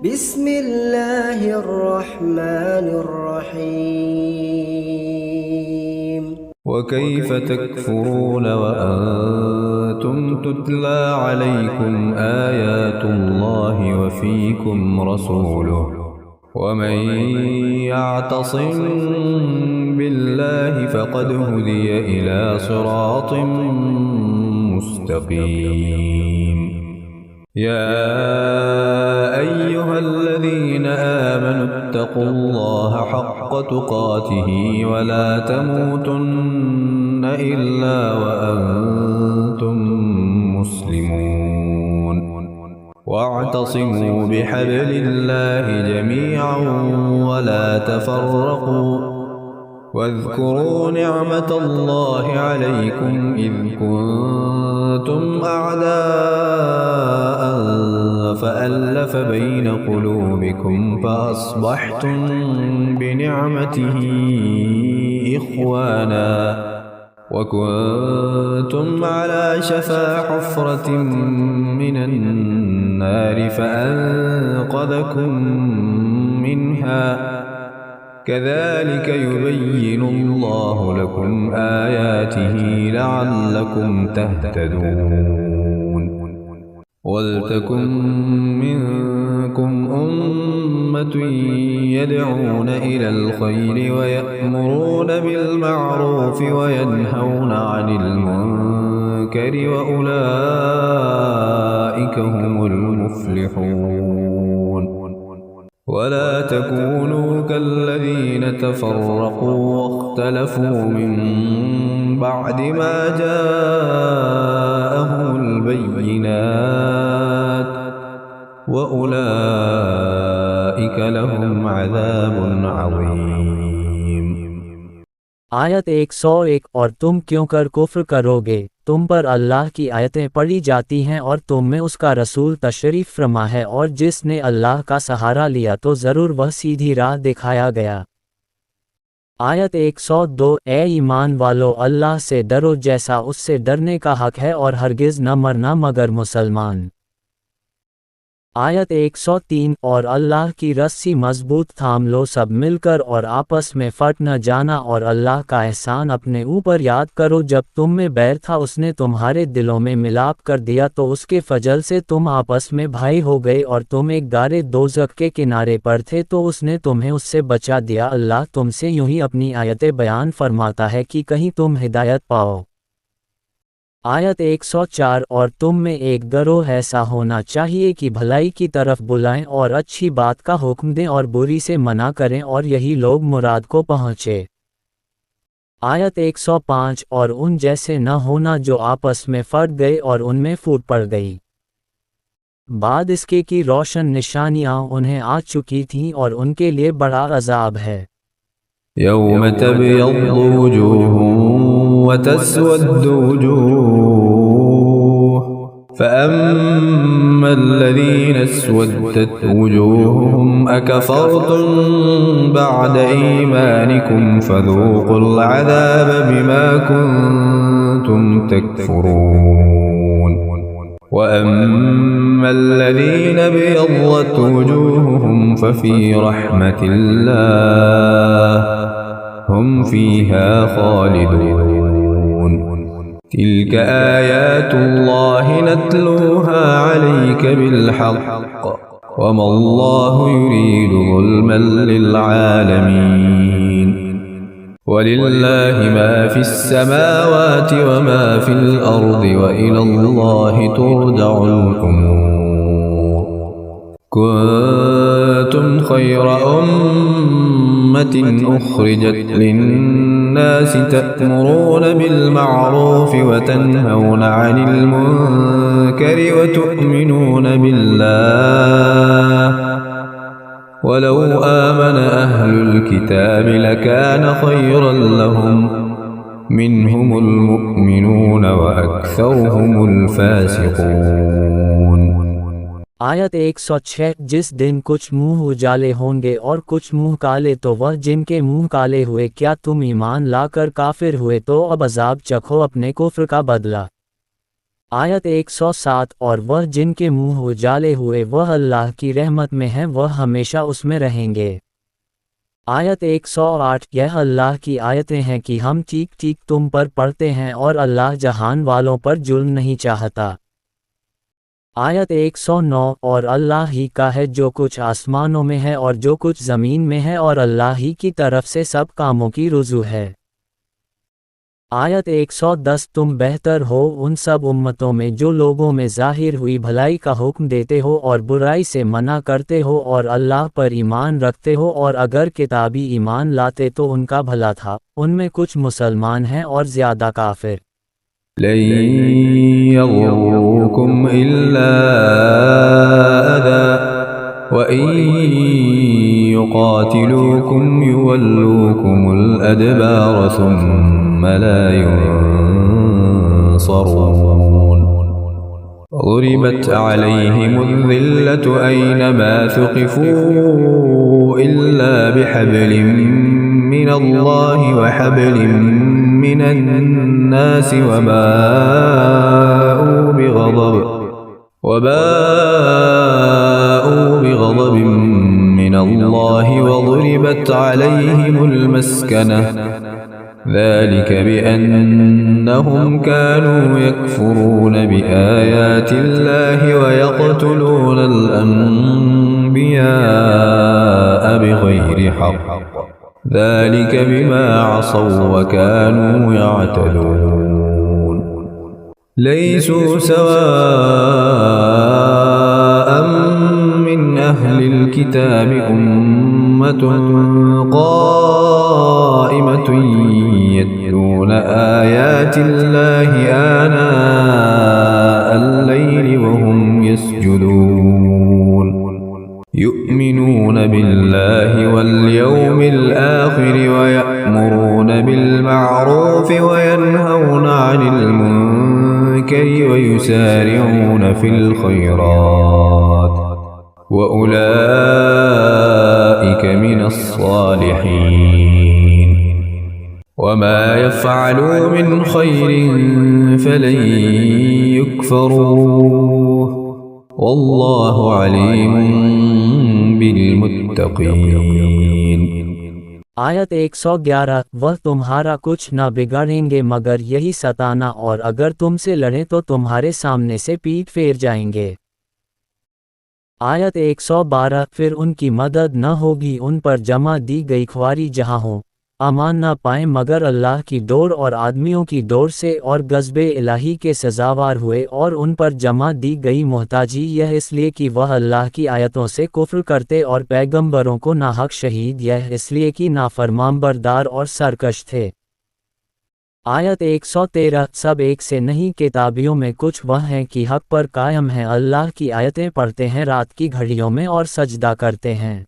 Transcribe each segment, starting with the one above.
बिस्मिल्लाहिर्रहमानिर्रहीम। वकैफ तकफुरून वअंतुम तुतला अलैकुम आयातुल्लाहि वफीकुम रसूलुहु वमन यअतसिम बिल्लाहि फ़क़द हुदिय इला सिरातिम मुस्तक़ीम। या अय्युहल्लज़ीन आमनु इत्तक़ुल्लाह हक़्क़ तुक़ातिहि वला तमूतुन्न इल्ला वअंतुम मुस्लिमून। वाअतसिमू बिहब्लिल्लाहि जमीअन वला तफ़र्रक़ू वाज़कुरू निअमतल्लाहि अलैकुम इज़ कुंतुम अअदाअन फ़अल्लफ़ बैन क़ुलूबिकुम फ़अस्बहतुम बिनिअमतिही इख़्वाना वकुंतुम अला शफ़ा हुफ़्रतिन मिनन नार फ़अन्क़ज़कुम मिन्हा कज़ालिक युबय्यिनुल्लाहु लकुम आयातिही लअल्लकुम तहतदून। वल्तकुम मिनकुम उम्मतुन यदऊन इलल खैरि वयअमुरून बिलमअरूफ़ वयनहौन अनिल मुनकरि वउलाइक हुमुल मुफ़्लिहून। वला तकूनू कल्लज़ीन तफ़र्रक़ू वख्तलफ़ू मिन बअदि मा जाअहुमुल बय्यिनात वउलाइक लहुम अज़ाबुन अज़ीम। आयत 101। और तुम क्यों कर कुफ्र करोगे, तुम पर अल्लाह की आयतें पढ़ी जाती हैं और तुम में उसका रसूल तशरीफ़ फरमा है, और जिसने अल्लाह का सहारा लिया तो ज़रूर वह सीधी राह दिखाया गया। आयत 102। ए ईमान वालो, अल्लाह से डरो जैसा उससे डरने का हक है, और हरगिज़ न मरना मगर मुसलमान। आयत 103। और अल्लाह की रस्सी मजबूत थाम लो सब मिलकर, और आपस में फट न जाना, और अल्लाह का एहसान अपने ऊपर याद करो। जब तुम में बैर था उसने तुम्हारे दिलों में मिलाप कर दिया, तो उसके फजल से तुम आपस में भाई हो गए, और तुम एक गारे दोज़ख के किनारे पर थे तो उसने तुम्हें उससे बचा दिया। अल्लाह तुमसे यूं ही अपनी आयतें बयान फरमाता है कि कहीं तुम हिदायत पाओ। आयत 104। और तुम में एक गिरोह ऐसा होना चाहिए कि भलाई की तरफ बुलाएं और अच्छी बात का हुक्म दें और बुरी से मना करें, और यही लोग मुराद को पहुँचे। आयत 105। और उन जैसे न होना जो आपस में फट गए और उनमें फूट पड़ गई, बाद इसके कि रोशन निशानियाँ उन्हें आ चुकी थीं, और उनके लिए बड़ा अज़ाब है। यौम तब्यद्दु वुजूहुन वतस्वद्दु वुजूह फ़अम्मल्लज़ीन अस्वद्दत वुजूहुहुम अकफ़रतुम बअद ईमानिकुम फ़ज़ूक़ुल अज़ाब बिमा कुंतुम तकफ़ुरून। वअम्मल्लज़ीन अब्यद्दत वुजूहुहुम फ़फ़ी रहमतिल्लाह हुम फ़ीहा ख़ालिदून। तिल्क आयातुल्लाहि नत्लूहा अलैक बिलहक़्क़ वमल्लाहु युरीदु ज़ुल्मन लिलआलमीन। वलिल्लाहि मा फ़िस्समावाति वमा फ़िल अर्दि वइलल्लाहि तुरजअुल उमूर। कुंतुम खैरा उम्मतिन उख़रिजत लिन्नासि तअमुरून बिलमअरूफ़ि वतन्हौन अनिल मुनकरि वतु'मिनून बिल्लाह वलौ आमन अहलुल किताबि लकान खैरन लहुम मिनहुमुल मुअमिनून व अक्सरुहुमुल फ़ासिक़ून। आयत 106। जिस दिन कुछ मुँह उजाले होंगे और कुछ मुँह काले, तो वह जिनके मुँह काले हुए, क्या तुम ईमान लाकर काफिर हुए, तो अब अज़ाब चखो अपने कुफ्र का बदला। आयत 107 और वह जिनके मुंह उजाले हुए वह अल्लाह की रहमत में हैं वह हमेशा उसमें रहेंगे। आयत 108 यह अल्लाह की आयतें हैं कि हम ठीक ठीक तुम पर पढ़ते हैं और अल्लाह जहान वालों पर जुल्म नहीं चाहता। आयत 109 और अल्लाह ही का है जो कुछ आसमानों में है और जो कुछ ज़मीन में है और अल्लाह ही की तरफ से सब कामों की रुजू है। आयत 110 तुम बेहतर हो उन सब उम्मतों में जो लोगों में ज़ाहिर हुई भलाई का हुक्म देते हो और बुराई से मना करते हो और अल्लाह पर ईमान रखते हो और अगर किताबी ईमान लाते तो उनका भला था, उनमें कुछ मुसलमान हैं और ज़्यादा काफिर। लन यग़ुर्रुकुम इल्ला अज़ा व इन युक़ातिलूकुम युवल्लूकुमुल अदबार सुम्मा ला युनصرون ضربت عليهم الذلة أينما ثقفوا إلا بحبل من الله وحبل من الناس وباءوا بغضب من الله وضربت عليهم المسكنة ذلك بأنهم كانوا يكفرون بآيات الله ويقتلون الأنبياء بغير حق ذلك بما عصوا وكانوا يعتدون ليسوا سواء من أهل الكتاب أمة قائمة يتلون آيات الله آناء الليل وهم يسجدون يؤمنون بالله واليوم الآخر ويأمرون بالمعروف وينهون عن المنكر ويسارعون في الخيرات وأولئك من الصالحين وما يفعلوا من خير فلن يكفروه والله عليم بالमुत्तक़ीन। आयत 111 वह तुम्हारा कुछ न बिगाड़ेंगे मगर यही सताना और अगर तुमसे लड़ें तो तुम्हारे सामने से पीठ फेर जाएंगे। आयत 112 फिर उनकी मदद न होगी उन पर जमा दी गई ख्वारी जहाँ हो अमान न पाएं मगर अल्लाह की डोर और आदमियों की डोर से और गज़बे इलाही के सज़ावार हुए और उन पर जमा दी गई मोहताजी यह इसलिए कि वह अल्लाह की आयतों से कुफ्र करते और पैगंबरों को नाहक शहीद यह इसलिए कि नाफरमानबरदार और सरकश थे। आयत 113 सब एक से नहीं किताबियों में कुछ वह हैं कि हक पर कायम हैं अल्लाह की आयतें पढ़ते हैं रात की घड़ियों में और सजदा करते हैं।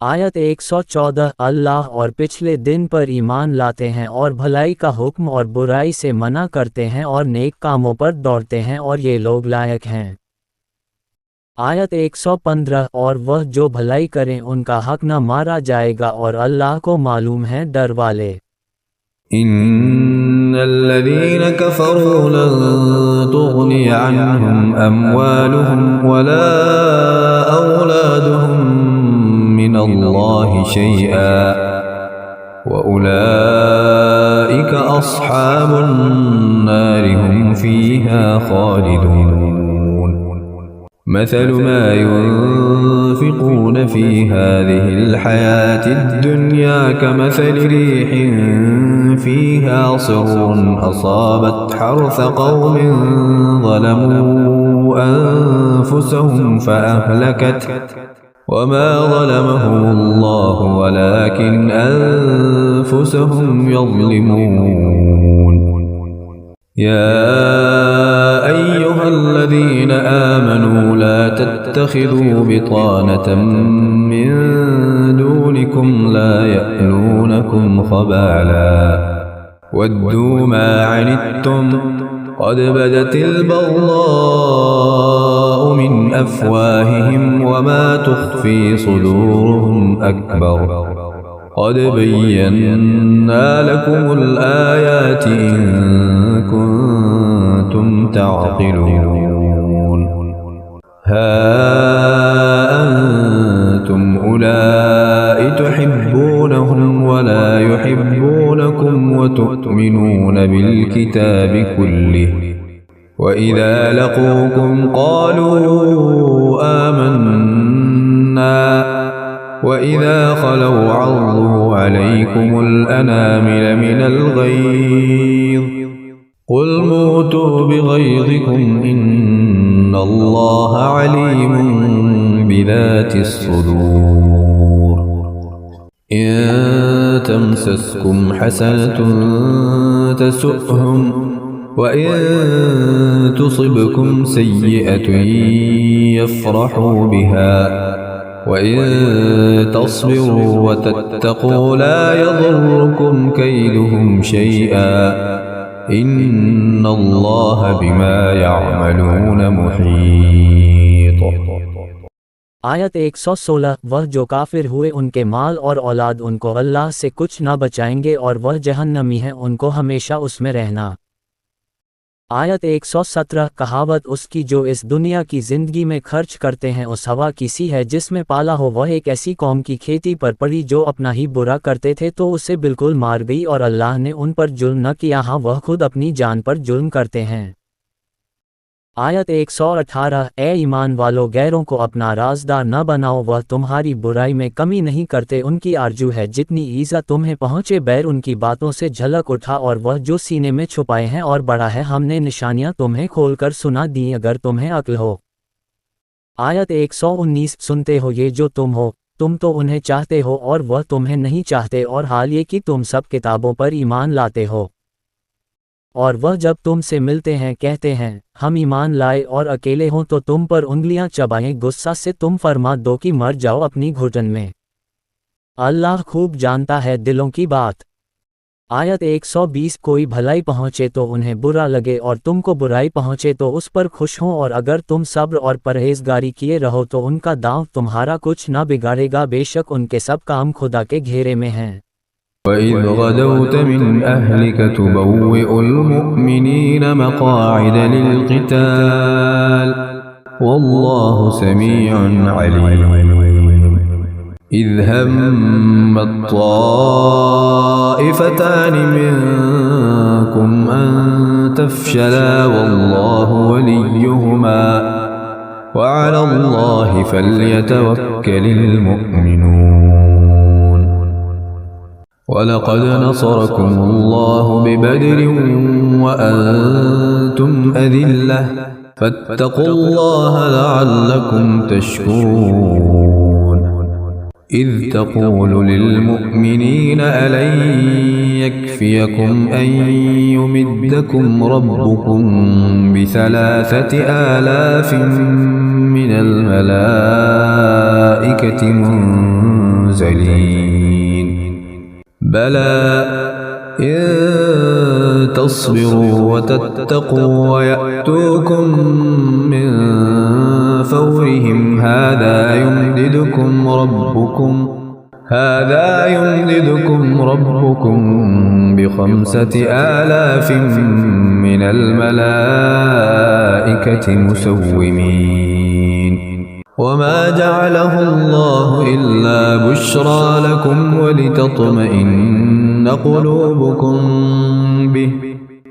आयत 114 अल्लाह और पिछले दिन पर ईमान लाते हैं और भलाई का हुक्म और बुराई से मना करते हैं और नेक कामों पर दौड़ते हैं और ये लोग लायक हैं। आयत 115 और वह जो भलाई करें उनका हक न मारा जाएगा और अल्लाह को मालूम है डर वाले। इन्नल्लज़ीन कफ़रू लन तुग़नी अन्हुम अम्वालुहुम वला औलादुहुम मिनल्लाहि शैअन व उलाइक अस्हाबुन नारि हुम फ़ीहा ख़ालिदून। مثل ما ينفقون في هذه الحياة الدنيا كمثل ريح فيها صر أصابت حرث قوم ظلموا أنفسهم فأهلكته وما ظلمهم الله ولكن أنفسهم يظلمون يا أيها الذين آمنوا لا تتخذوا بطانة من دونكم لا يألونكم خبالا ودوا ما عنتم قد بدت البغضاء من أفواههم وما تخفي صدورهم أكبر قد بينا لكم الآيات إن كنتم كنتم تعقلون ها أنتم أولئك تحبونهم ولا يحبونكم وتؤمنون بالكتاب كله وإذا لقوكم قالوا آمنا وإذا خلوا عضوا عليكم الأنامل من الغيظ قل موتوا بغيظكم إن الله عليم بذات الصدور إن تمسسكم حسنة تسؤهم وإن تصبكم سيئة يفرحوا بها وإن تصبروا وتتقوا لا يضركم كيدهم شيئا إن الله بما يعملون محيط। आयत 116 वह जो काफिर हुए उनके माल और औलाद उनको अल्लाह से कुछ न बचाएंगे और वह जहन्नमी है उनको हमेशा उसमें रहना। आयत 117 कहावत उसकी जो इस दुनिया की ज़िंदगी में खर्च करते हैं उस हवा की सी है जिसमें पाला हो। वह एक ऐसी कौम की खेती पर पड़ी जो अपना ही बुरा करते थे तो उसे बिल्कुल मार गई और अल्लाह ने उन पर जुल्म न किया, हाँ वह खुद अपनी जान पर जुल्म करते हैं। आयत 118 ए ईमान वालों गैरों को अपना राजदार न बनाओ, वह तुम्हारी बुराई में कमी नहीं करते, उनकी आरजू है जितनी ईज़ा तुम्हें पहुँचे बैर उनकी बातों से झलक उठा और वह जो सीने में छुपाए हैं और बड़ा है हमने निशानियां तुम्हें खोलकर सुना दी अगर तुम्हें अक्ल हो। आयत 119 सुनते हो ये जो तुम हो, तुम तो उन्हें चाहते हो और वह तुम्हें नहीं चाहते और हाल ये कि तुम सब किताबों पर ईमान लाते हो और वह जब तुमसे मिलते हैं कहते हैं हम ईमान लाए और अकेले हों तो तुम पर उंगलियां चबाएं, गुस्सा से तुम फरमा दो कि मर जाओ अपनी घुटन में। अल्लाह खूब जानता है दिलों की बात। आयत 120 कोई भलाई पहुँचे तो उन्हें बुरा लगे और तुमको बुराई पहुँचे तो उस पर खुश हों और अगर तुम सब्र और परहेजगारी किए रहो तो उनका दांव तुम्हारा कुछ न बिगाड़ेगा, बेशक उनके सब काम खुदा के घेरे में हैं। وإذ غدوت من أهلك تبوئ المؤمنين مقاعد للقتال والله سميع عليم إذ هم الطائفتان منكم أن تفشلا والله وليهما وعلى الله فليتوكل المؤمنون ولقد نصركم الله ببدر وأنتم أذلة فاتقوا الله لعلكم تشكرون إذ تقول للمؤمنين ألن يكفيكم أن يمدكم ربكم ب3,000 من الملائكة منزلين بلى إن تصبروا وتتقوا ويأتوكم من فورهم هذا يمددكم ربكم ب5,000 من الملائكة مسومين وما جعله الله إلا بشرى لكم ولتطمئن قلوبكم به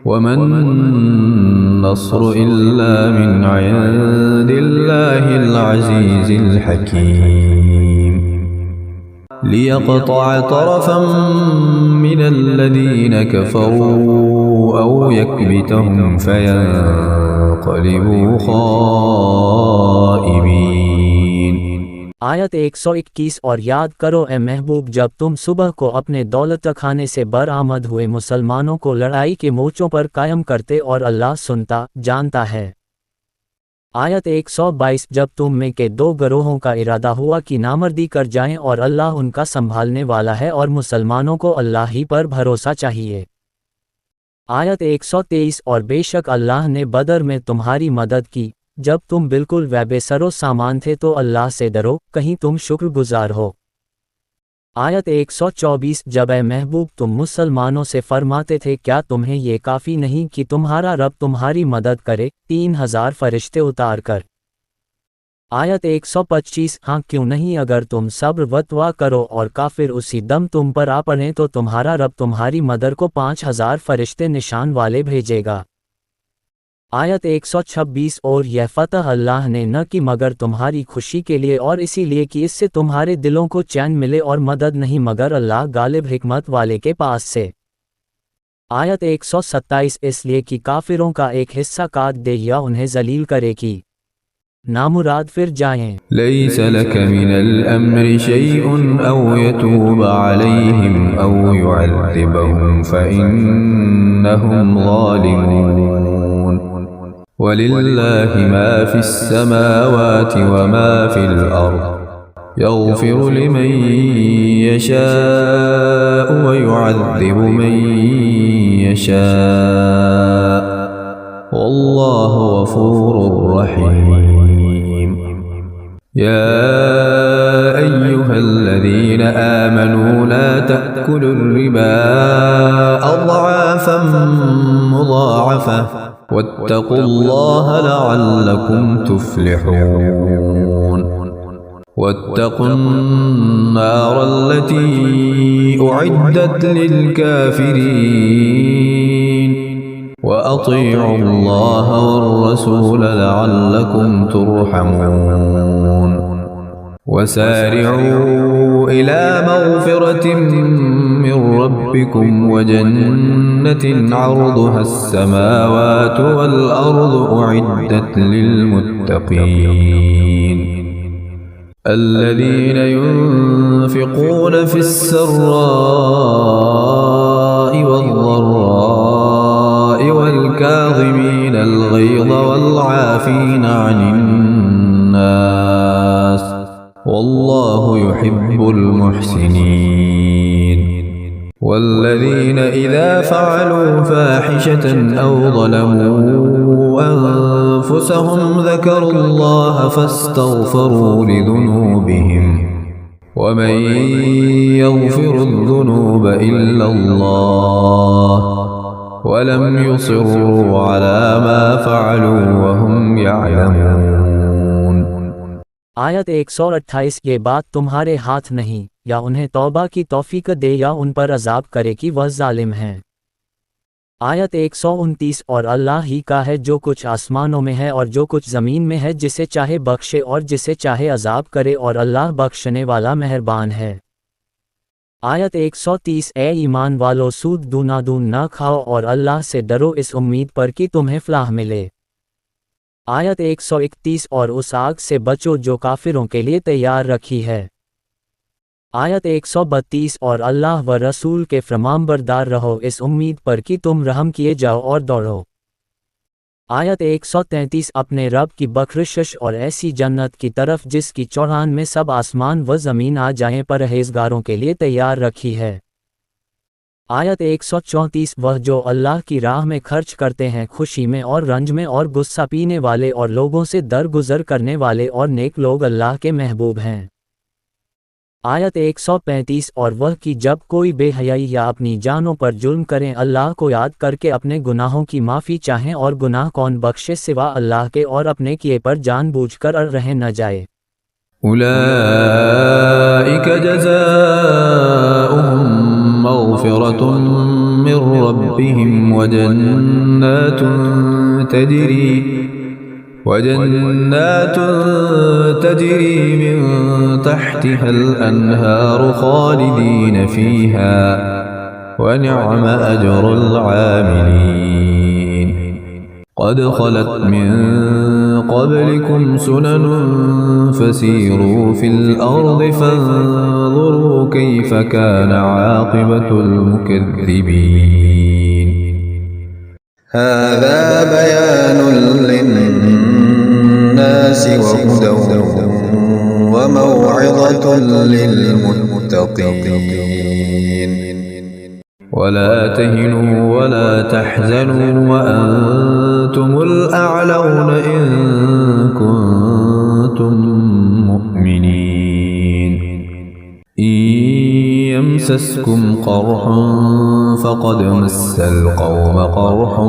وما النصر إلا من عند الله العزيز الحكيم ليقطع طرفا من الذين كفروا أو يكبتهم فينقلبوا خائبين। आयत 121 और याद करो ए महबूब जब तुम सुबह को अपने दौलत खाने से बरामद हुए मुसलमानों को लड़ाई के मोर्चों पर कायम करते और अल्लाह सुनता जानता है। आयत 122 जब तुम में के दो गरोहों का इरादा हुआ कि नामर्दी कर जाएं और अल्लाह उनका संभालने वाला है और मुसलमानों को अल्लाह ही पर भरोसा चाहिए। आयत 123 और बेशक अल्लाह ने बदर में तुम्हारी मदद की जब तुम बिल्कुल वैबेसरो सामान थे तो अल्लाह से डरो कहीं तुम शुक्रगुजार हो। आयत 124 जब ए महबूब तुम मुसलमानों से फरमाते थे क्या तुम्हें ये काफ़ी नहीं कि तुम्हारा रब तुम्हारी मदद करे 3000 फरिश्ते उतार कर। आयत 125 हाँ क्यों नहीं अगर तुम सब्र व तवा करो और काफिर उसी दम तुम पर आ पड़े तो तुम्हारा रब तुम्हारी मदद को 5000 फरिश्ते निशान वाले भेजेगा। आयत 126 और यह फतह अल्लाह ने न की मगर तुम्हारी खुशी के लिए और इसीलिए कि इससे तुम्हारे दिलों को चैन मिले और मदद नहीं मगर अल्लाह गालिब हिकमत वाले के पास से। आयत 127 इसलिए कि काफिरों का एक हिस्सा काट दे या उन्हें जलील करे कि नामुराद फिर जाएं। ليس لك من الأمر شيء أو يتوب عليهم أو يعذبهم فإنهم ظالمون ولله ما في السماوات وما في الأرض يغفر لمن يشاء ويعذب من يشاء والله غفور رحيم يا أيها الذين آمنوا لا تأكلوا الربا أضعافا مضاعفة واتقوا الله لعلكم تفلحون واتقوا النار التي أعدت للكافرين وأطيعوا الله والرسول لعلكم ترحمون وسارعوا إلى مغفرة من ربكم وجنة عرضها السماوات والأرض أعدت للمتقين الذين ينفقون في السراء والضراء والكاظمين الغيظ والعافين عن الناس والله يحب المحسنين والذين إذا فعلوا فاحشة أو ظلموا أنفسهم ذكروا الله فاستغفروا لذنوبهم ومن يغفر الذنوب إلا الله ولم يصروا على ما فعلوا وهم يعلمون। आयत 128 ये बात तुम्हारे हाथ नहीं या उन्हें तौबा की तौफीक दे या उन पर अजाब करे कि वह जालिम हैं। आयत 129 और अल्लाह ही का है जो कुछ आसमानों में है और जो कुछ ज़मीन में है जिसे चाहे बख्शे और जिसे चाहे अजाब करे और अल्लाह बख्शने वाला मेहरबान है। आयत 130 ए ईमान वालो सूद दूनादून न खाओ और अल्लाह से डरो इस उम्मीद पर कि तुम्हें फलाह मिले। आयत 131 और उस आग से बचो जो काफिरों के लिए तैयार रखी है। आयत 132 और अल्लाह व रसूल के फरमानबरदार रहो इस उम्मीद पर कि तुम रहम किए जाओ और दौड़ो। आयत 133 अपने रब की बख्शिश और ऐसी जन्नत की तरफ जिसकी चौड़ान में सब आसमान व ज़मीन आ जाएं परहेज़गारों के लिए तैयार रखी है। आयत 134 वह जो अल्लाह की राह में खर्च करते हैं खुशी में और रंज में और गुस्सा पीने वाले और लोगों से दरगुजर करने वाले और नेक लोग अल्लाह के महबूब हैं। आयत 135 और वह कि जब कोई बेहयाई या अपनी जानों पर जुल्म करें अल्लाह को याद करके अपने गुनाहों की माफ़ी चाहें और गुनाह कौन बख्शे सिवा अल्लाह के और अपने किए पर जानबूझकर अड़ रह न जाए। उलाइक जज़ाउहुम मग़फ़िरतुम मिर रब्बिहिम वजन्नातुन तजरी मिन तहतिहल अन्हारु खालिदीन फ़ीहा वनिअम अजरुल आमिलीन क़द ख़लत मिन क़ब्लिकुम सुननुन फ़सीरू फ़िल अर्ज़ि फ़न्ज़ुरू कैफ़ कान आक़िबतुल मुकज़्ज़िबीन। هذا بيان للناس وهدى وموعظة للمتقين ولا تهنوا ولا تحزنوا وأنتم الأعلون إن كنتم مؤمنين يمسسكم قرح فقد مس القوم قرح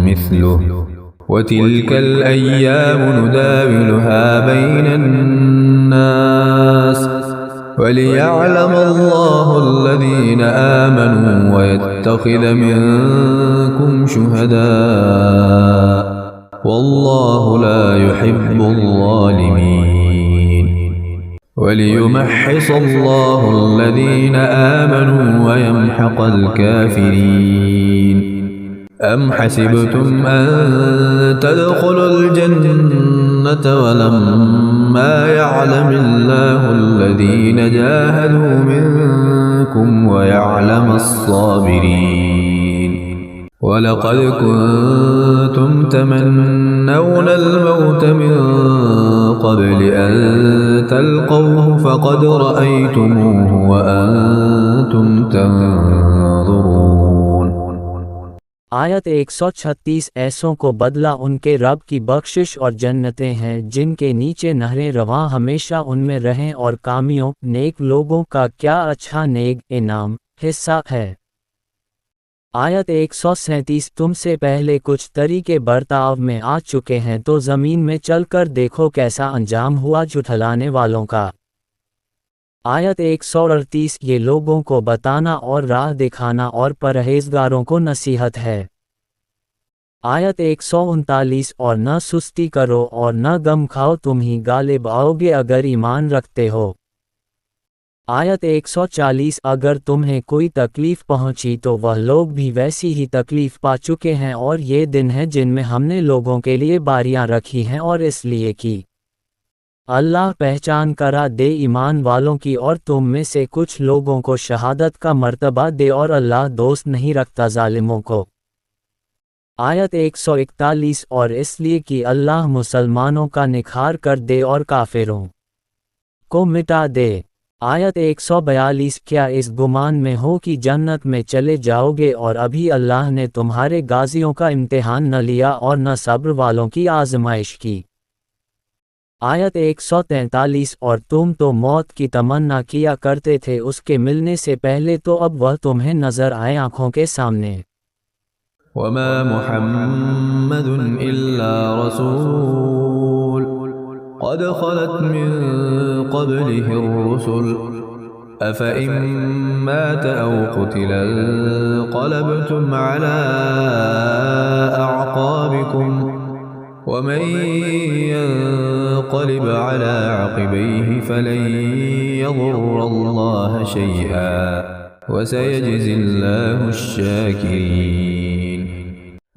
مثله وتلك الأيام نداولها بين الناس وليعلم الله الذين آمنوا ويتخذ منكم شهداء والله لا يحب الظالمين وليمحص الله الذين آمنوا ويمحق الكافرين أم حسبتم أن تدخلوا الجنة ولما يعلم الله الذين جاهدوا منكم ويعلم الصابرين ولقد كنتم تمنون الموت من قبل أن تلقوه فقد رأيتموه وأنتم تنظرون। आयत 136 ऐसों को बदला उनके रब की बख्शिश और जन्नतें हैं जिनके नीचे नहरें रवां हमेशा उनमें रहें और कामियों नेक लोगों का क्या अच्छा नेक इनाम हिस्सा है। आयत 137 तुमसे पहले कुछ तरीके बर्ताव में आ चुके हैं तो ज़मीन में चलकर देखो कैसा अंजाम हुआ झुठलाने वालों का। आयत 138 ये लोगों को बताना और राह दिखाना और परहेजगारों को नसीहत है। आयत 139 और न सुस्ती करो और न गम खाओ तुम ही गालिब आओगे अगर ईमान रखते हो। आयत 140 अगर तुम्हें कोई तकलीफ़ पहुंची तो वह लोग भी वैसी ही तकलीफ़ पा चुके हैं और ये दिन है जिनमें हमने लोगों के लिए बारियां रखी हैं और इसलिए कि अल्लाह पहचान करा दे ईमान वालों की और तुम में से कुछ लोगों को शहादत का मर्तबा दे और अल्लाह दोस्त नहीं रखता जालिमों को। आयत 141 और इसलिए कि अल्लाह मुसलमानों का निखार कर दे और काफिरों को मिटा दे। आयत 142 क्या इस गुमान में हो कि जन्नत में चले जाओगे और अभी अल्लाह ने तुम्हारे गाजियों का इम्तिहान न लिया और न सब्र वालों की आजमाइश की। आयत 143 और तुम तो मौत की तमन्ना किया करते थे उसके मिलने से पहले तो अब वह तुम्हें नजर आए आँखों के सामने। वमा मुहम्मदुन इल्ला रसूल क़द ख़लत मिन क़ब्लिहि रुसुल अफ़इन मात औ क़ुतिला इंक़लबतुम अला अअक़ाबिकुम वमन यंक़लिब अला अक़बैहि फलन यज़ुर्रल्लाह शैअन वसयजज़िल्लाहु अश-शाकिरीन।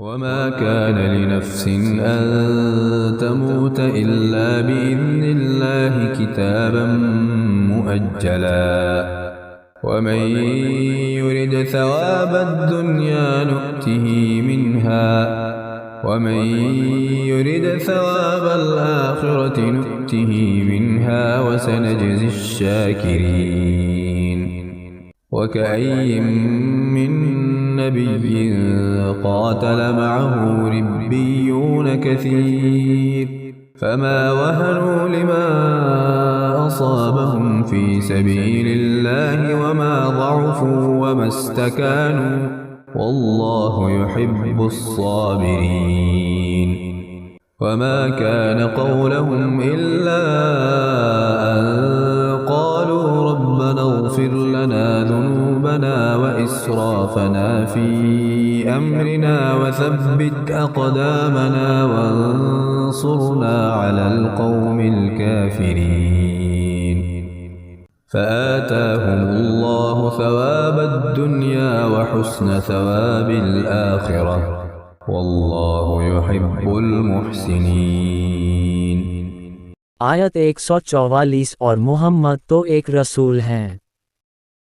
वमा कान लिनफ्सिन अन तमूत इल्ला बिइज़्निल्लाहि किताबन मुअज्जला वमन युरिद थवाबद दुन्या नु'तिही मिन्हा वमन युरिद थवाबल आखिरति नु'तिही मिन्हा वसनजज़ि अश-शाकिरीन। वकअय्यिन मिन नबिय्यिन क़ातल मअहु रिब्बिय्यून कसीर फमा वहनू लिमा असाबहुम फी सबीलिल्लाहि वमा ज़अफ़ू वमा इस्तकानू वल्लाहु युहिब्बुस-साबिरीन। वमा कान क़ौलहुम इल्ला अन क़ालू रब्बना इग़फ़िर लना ज़ुनूबना व इस्राफ़ना फ़ी अम्रिना वथब्बित अक़दामना वंसुरना अलल क़ौमिल काफ़िरीन। फ़आताहुमुल्लाहु थवाबद दुन्या व हुस्न थवाबिल आखिरह वल्लाहु युहिब्बुल मुहसिनीन। आयत 144 और मुहम्मद तो एक रसूल हैं,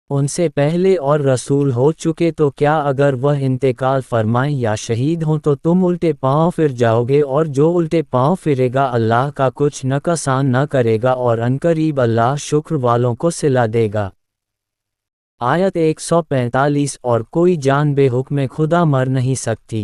उनसे पहले और रसूल हो चुके तो क्या अगर वह इंतकाल फरमाएं या शहीद हों तो तुम उल्टे पांव फिर जाओगे और जो उल्टे पांव फिरेगा अल्लाह का कुछ नुकसान न करेगा और अनकरीब अल्लाह शुक्र वालों को सिला देगा। आयत 145 और कोई जान बेहुक्म खुदा मर नहीं सकती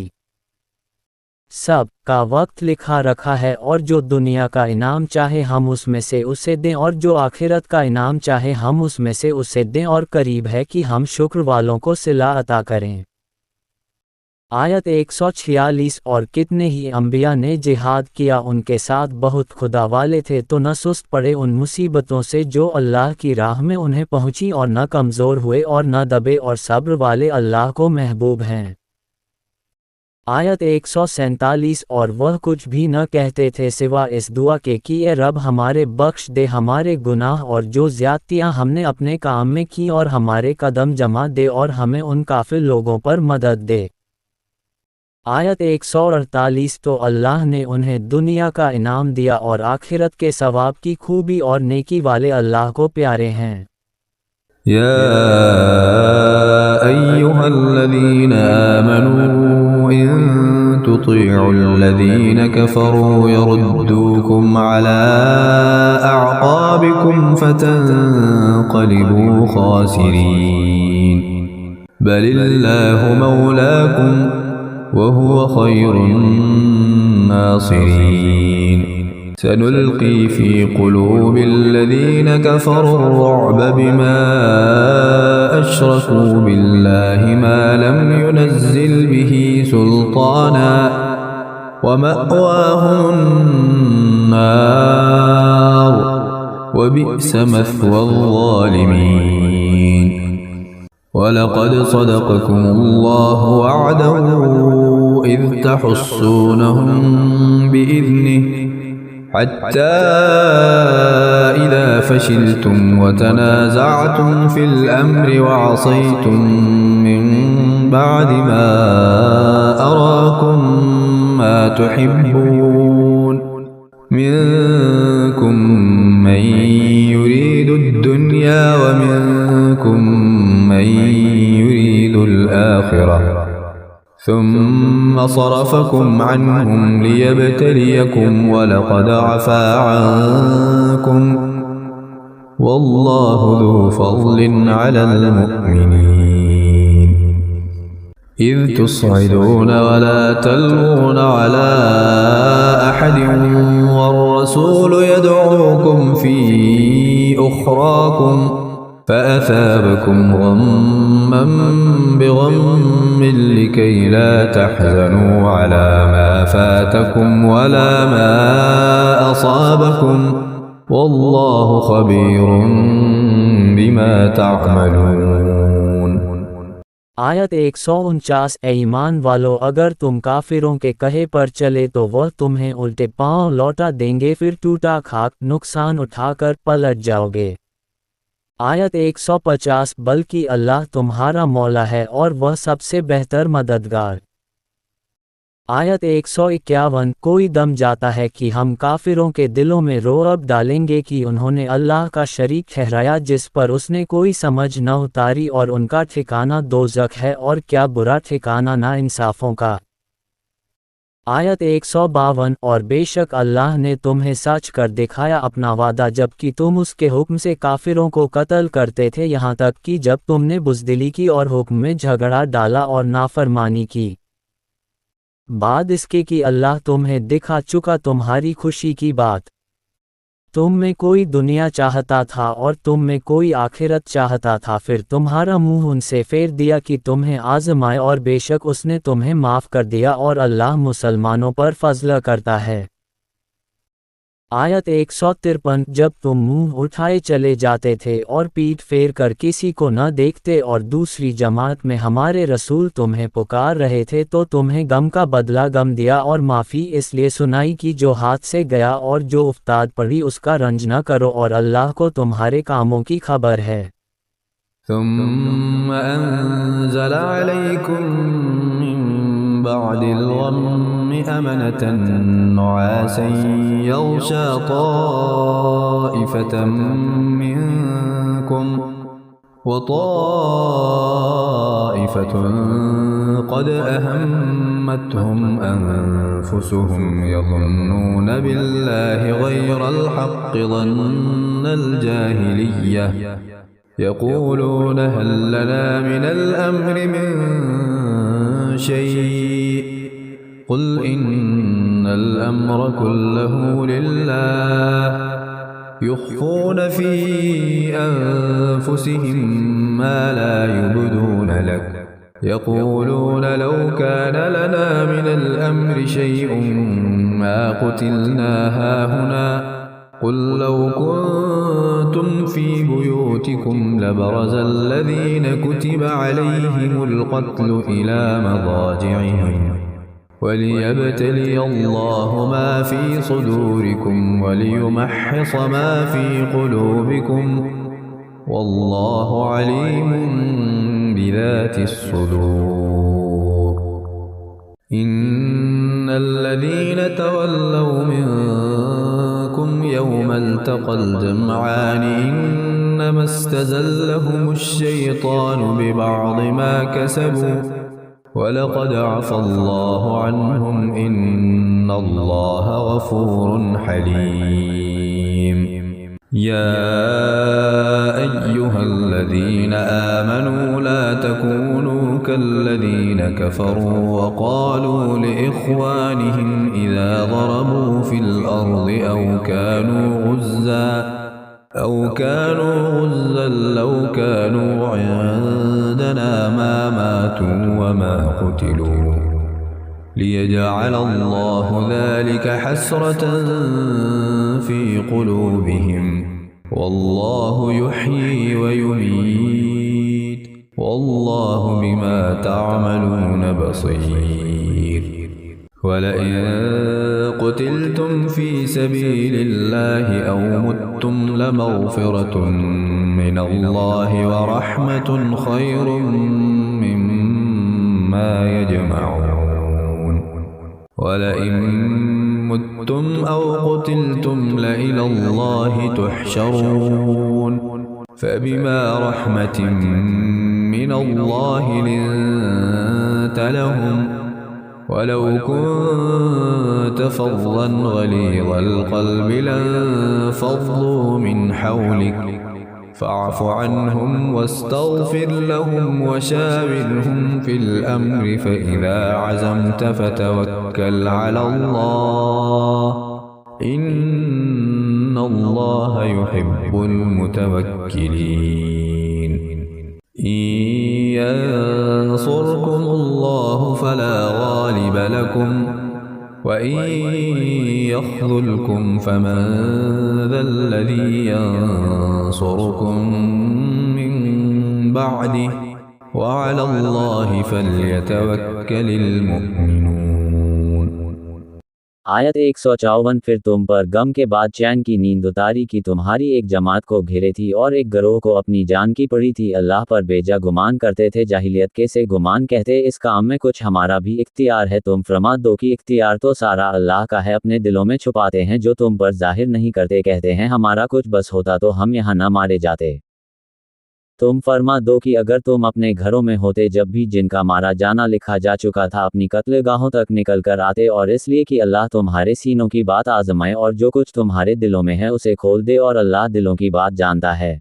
सब का वक्त लिखा रखा है, और जो दुनिया का इनाम चाहे हम उसमें से उसे दें, और जो आखिरत का इनाम चाहे हम उसमें से उसे दें, और करीब है कि हम शुक्र वालों को सिला अता करें। आयत 146। और कितने ही अंबिया ने जिहाद किया, उनके साथ बहुत खुदा वाले थे, तो न सुस्त पड़े उन मुसीबतों से जो अल्लाह की राह में उन्हें पहुंची, और न कमज़ोर हुए और न दबे, और सब्र वाले अल्लाह को महबूब हैं। आयत 147। और वह कुछ भी न कहते थे सिवा इस दुआ के कि ए रब हमारे बख्श दे हमारे गुनाह और जो ज़्यादतियाँ हमने अपने काम में की, और हमारे कदम जमा दे और हमें उन काफिर लोगों पर मदद दे। आयत 148। तो अल्लाह ने उन्हें दुनिया का इनाम दिया और आखिरत के सवाब की खूबी, और नेकी वाले अल्लाह को प्यारे हैं। या अय्युहल्लज़ीना आमनू इन तुतीउल्लज़ीना कफ़रू यरुद्दूकुम अला अअक़ाबिकुम फतंक़लिबू ख़ासिरीन बलिल्लाहु मौलाकुम वहुव खैरुन नासिरीन सनुल्क़ी फ़ी क़ुलूबिल्लज़ीना कफ़रुर्रुअब बिमा अशरकू बिल्लाहि मा लम युनज़्ज़िल बिही सुल्ताना वमअवाहुमुन नार वबिअस मथवल-ज़ालिमीन। वलक़द सदक़कुमुल्लाहु वअदहु इज़ तहुस्सूनहुम बिइज़निहि हत्ता इज़ा फशिलतुम वतनाज़अतुम फ़िल अम्रि वअसयतुम मिन बअदि मा अराकुम मा तुहिब्बून मिनकुम मन युरीदुद्दुन्या व मिनकुम मन युरीदुल आखिरह ثم صرفكم عنهم ليبتليكم ولقد عفا عنكم والله ذو فضل على المؤمنين إذ تصعدون ولا تلوون على أحد والرسول يدعوكم في أخراكم فأثابكم غما بغم لكي لا تحزنوا على ما فاتكم ولا ما أصابكم والله خبير بما تعملون। आयत 149। ए ईमान वालो, अगर तुम काफिरों के कहे पर चले तो वह तुम्हें उल्टे पांव लौटा देंगे, फिर टूटा खाक नुकसान उठाकर पलट जाओगे। आयत 150। बल्कि अल्लाह तुम्हारा मौला है और वह सबसे बेहतर मददगार। आयत 151। कोई दम जाता है कि हम काफिरों के दिलों में रोअब डालेंगे कि उन्होंने अल्लाह का शरीक ठहराया जिस पर उसने कोई समझ न उतारी, और उनका ठिकाना दोज़ख है, और क्या बुरा ठिकाना ना इंसाफों का। आयत 152। और बेशक अल्लाह ने तुम्हें सच कर दिखाया अपना वादा जबकि तुम उसके हुक्म से काफिरों को कत्ल करते थे, यहाँ तक कि जब तुमने बुज़दिली की और हुक्म में झगड़ा डाला और नाफरमानी की, बाद इसके कि अल्लाह तुम्हें दिखा चुका तुम्हारी खुशी की बात। तुम में कोई दुनिया चाहता था और तुम में कोई आखिरत चाहता था, फिर तुम्हारा मुंह उनसे फेर दिया कि तुम्हें आज़माए, और बेशक उसने तुम्हें माफ़ कर दिया, और अल्लाह मुसलमानों पर फज़ल करता है। आयत 153। जब तुम मुंह उठाए चले जाते थे और पीठ फेर कर किसी को न देखते, और दूसरी जमात में हमारे रसूल तुम्हें पुकार रहे थे, तो तुम्हें गम का बदला गम दिया और माफ़ी इसलिए सुनाई कि जो हाथ से गया, और जो उफ्ताद पड़ी उसका रंज न करो, और अल्लाह को तुम्हारे कामों की खबर है। ثم أنزل عليكم من بعد الغم أمنة نعاسا يغشى طائفة منكم وطائفة قد أهمتهم أنفسهم يظنون بالله غير الحق ظن الجاهلية يقولون هل لنا من الأمر من شيء قل إن الأمر كله لله يخفون في أنفسهم ما لا يبدون لك يقولون لو كان لنا من الأمر شيء ما قتلنا هاهنا قل لو كنتم في بيوتكم لبرز الذين كتب عليهم القتل إلى مضاجعهم وليبتلي الله ما في صدوركم وليمحص ما في قلوبكم والله عليم بذات الصدور إن الذين تولوا منكم يوم التقى الجمعان إنما استزلهم الشيطان ببعض ما كسبوا ولقد عفى الله عنهم إن الله غفور حليم يا أيها الذين آمنوا لا تكونوا كالذين كفروا وقالوا لإخوانهم إذا ضربوا في الأرض أو كانوا غزا لو كانوا عندنا ما ماتوا وما قتلوا ليجعل الله ذلك حسرة في قلوبهم والله يحيي ويميت والله بما تعملون بصير ولئن قتلتم في سبيل الله أو متم لمغفرة من الله ورحمة خير مما يجمعون ولئن متم أو قتلتم لإلى الله تحشرون فبما رحمة من الله لنت لهم ولو كنت فظا غليظ القلب لانفضوا من حولك فاعف عنهم واستغفر لهم وشاورهم في الأمر فإذا عزمت فتوكل على الله إن الله يحب المتوكلين إن ينصركم الله فلا غالب لكم وإن يخذلكم فمن ذا الذي ينصركم من بعده وعلى الله فليتوكل المؤمنون। आयत 154 फिर तुम पर गम के बाद चैन की नींद उतारी कि तुम्हारी एक जमात को घेरे थी और एक गिरोह को अपनी जान की पड़ी थी। अल्लाह पर बेजा गुमान करते थे, जाहिलियत के से गुमान कहते, इस काम में कुछ हमारा भी इख्तियार है। तुम फरमा दो कि इख्तियार तो सारा अल्लाह का है, अपने दिलों में छुपाते हैं जो तुम पर जाहिर नहीं करते। कहते हैं हमारा कुछ बस होता तो हम यहाँ न मारे जाते। तुम फरमा दो कि अगर तुम अपने घरों में होते जब भी जिनका मारा जाना लिखा जा चुका था अपनी कत्लगाहों तक निकल कर आते, और इसलिए कि अल्लाह तुम्हारे सीनों की बात आजमाए और जो कुछ तुम्हारे दिलों में है उसे खोल दे, और अल्लाह दिलों की बात जानता है।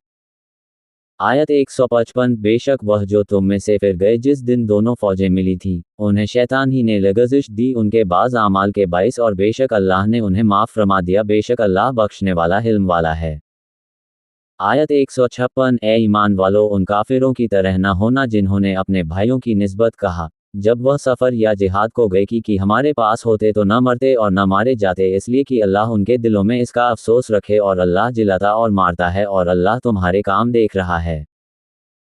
आयत 155 बेशक वह जो तुम में से फिर गए जिस दिन दोनों फौजें मिली थी, उन्हें शैतान ही ने लग़ज़िश दी उनके बाज़ आमाल के बाइस, और बेशक अल्लाह ने उन्हें माफ़ फरमा दिया, बेशक अल्लाह बख्शने वाला हिल्म वाला है। आयत 156 ए ईमान वालों, उन काफिरों की तरह न होना जिन्होंने अपने भाइयों की निस्बत कहा जब वह सफ़र या जिहाद को गए कि हमारे पास होते तो न मरते और न मारे जाते, इसलिए कि अल्लाह उनके दिलों में इसका अफसोस रखे, और अल्लाह जिलाता और मारता है, और अल्लाह तुम्हारे काम देख रहा है।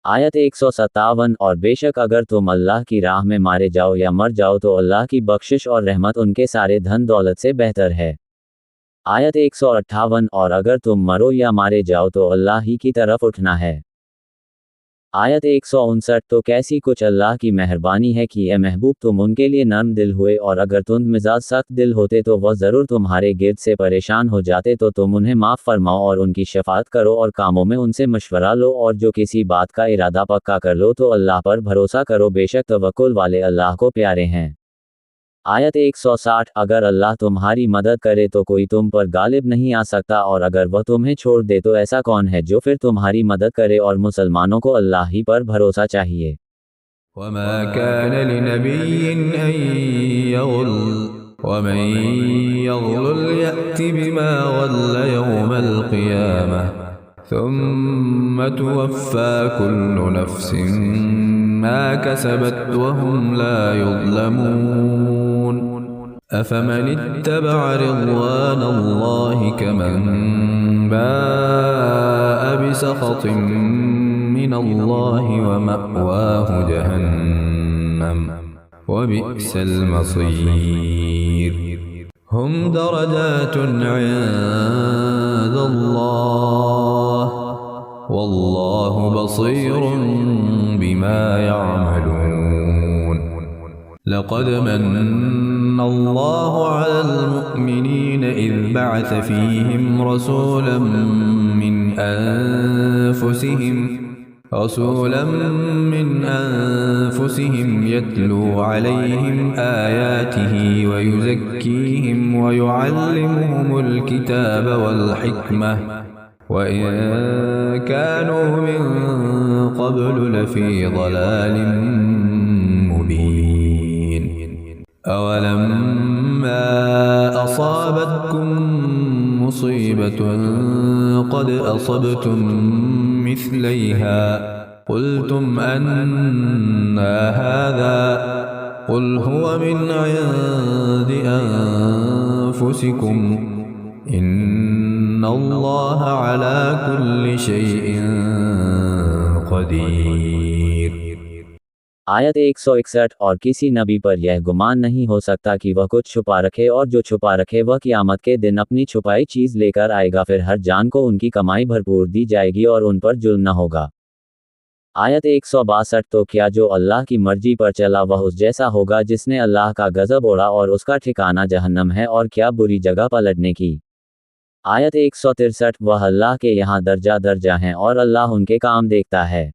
आयत 157 और बेशक अगर तुम अल्लाह की राह में मारे जाओ या मर जाओ तो अल्लाह की बख्शिश और रहमत उनके सारे धन दौलत से बेहतर है। आयत 158 और अगर तुम मरो या मारे जाओ तो अल्लाह ही की तरफ उठना है। आयत 159 तो कैसी कुछ अल्लाह की मेहरबानी है कि ए महबूब तुम उनके लिए नर्म दिल हुए, और अगर तुम मिजाज सख्त दिल होते तो वह ज़रूर तुम्हारे गिर्द से परेशान हो जाते, तो तुम उन्हें माफ़ फरमाओ और उनकी शफाअत करो और कामों में उनसे मशवरा लो, और जो किसी बात का इरादा पक्का कर लो तो अल्लाह पर भरोसा करो, बेशक तवक्कुल वाले अल्लाह को प्यारे हैं। आयत 160 अगर अल्लाह तुम्हारी मदद करे तो कोई तुम पर गालिब नहीं आ सकता, और अगर वह तुम्हें छोड़ दे तो ऐसा कौन है जो फिर तुम्हारी मदद करे, और मुसलमानों को अल्लाह ही पर भरोसा चाहिए। وما كان لنبي أن يغل ومن يغلل يأت بما غل يوم القيامة ثم توفى كل نفس ما كسبت وهم لا يظلمون أفمن اتبع رضوان الله كمن باء بسخط من الله ومأواه جهنم وبئس المصير هم درجات عند الله والله بصير بما يعملون لقد من الله على المؤمنين إذ بعث فيهم رسولا من أنفسهم يتلو عليهم آياته ويزكيهم ويعلمهم الكتاب والحكمة وإن كانوا من قبل لفي ضلال مبين أولما أصابتكم مصيبة قد أصبتم مثليها قلتم أنى هذا قل هو من عند أنفسكم إن الله على كل شيء قدير। आयत 161 और किसी नबी पर यह गुमान नहीं हो सकता कि वह कुछ छुपा रखे और जो छुपा रखे वह क़यामत के दिन अपनी छुपाई चीज़ लेकर आएगा, फिर हर जान को उनकी कमाई भरपूर दी जाएगी और उन पर जुल्म न होगा। आयत 162 तो क्या जो अल्लाह की मर्जी पर चला वह उस जैसा होगा जिसने अल्लाह का गज़ब ओढ़ा और उसका ठिकाना जहन्नम है और क्या बुरी जगह पलटने की। आयत 163 वह अल्लाह के यहाँ दर्जा दर्जा हैं और अल्लाह उनके काम देखता है।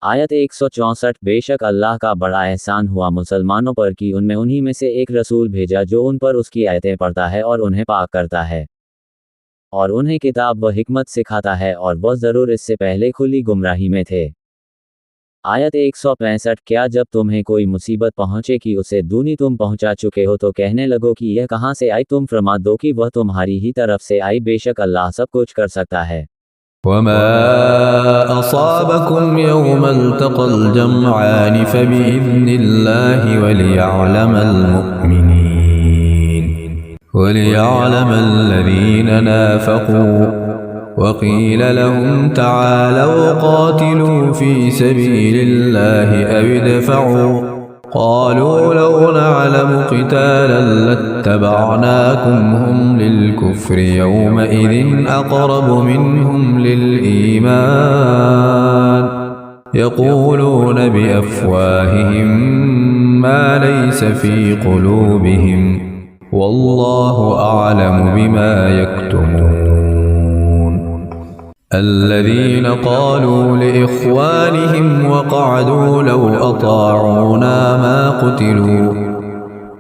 आयत 164 बेशक अल्लाह का बड़ा एहसान हुआ मुसलमानों पर कि उनमें उन्हीं में से एक रसूल भेजा जो उन पर उसकी आयतें पढ़ता है और उन्हें पाक करता है और उन्हें किताब व हिकमत सिखाता है और वह ज़रूर इससे पहले खुली गुमराही में थे। आयत 165 क्या जब तुम्हें कोई मुसीबत पहुँचे कि उसे दूनी तुम पहुँचा चुके हो तो कहने लगो कि यह कहाँ से आई, तुम फरमा दो कि वह तुम्हारी ही तरफ से आई, बेशक अल्लाह सब कुछ कर सकता है। वमा असाबकुम यौमल तक़ल जमआन फबिइज़्निल्लाहि वलियअलमल मुमिनीन वलियअलमल लज़ीना नाफ़क़ू वक़ील लहुम तआलौ क़ातिलू फ़ी सबीलिल्लाहि अव इदफ़अू क़ालू लौ नअलमु क़ितालन लत्तबअनाकुम हुम लिलकुफ़्रि यौमइज़िन अक़रबु मिनहुम लिलईमान यक़ूलून बिअफ़वाहिहिम मा लैस फ़ी क़ुलूबिहिम वल्लाहु अअलमु बिमा यक्तुमून الذين قالوا لإخوانهم وقعدوا لو أطاعونا ما قتلوا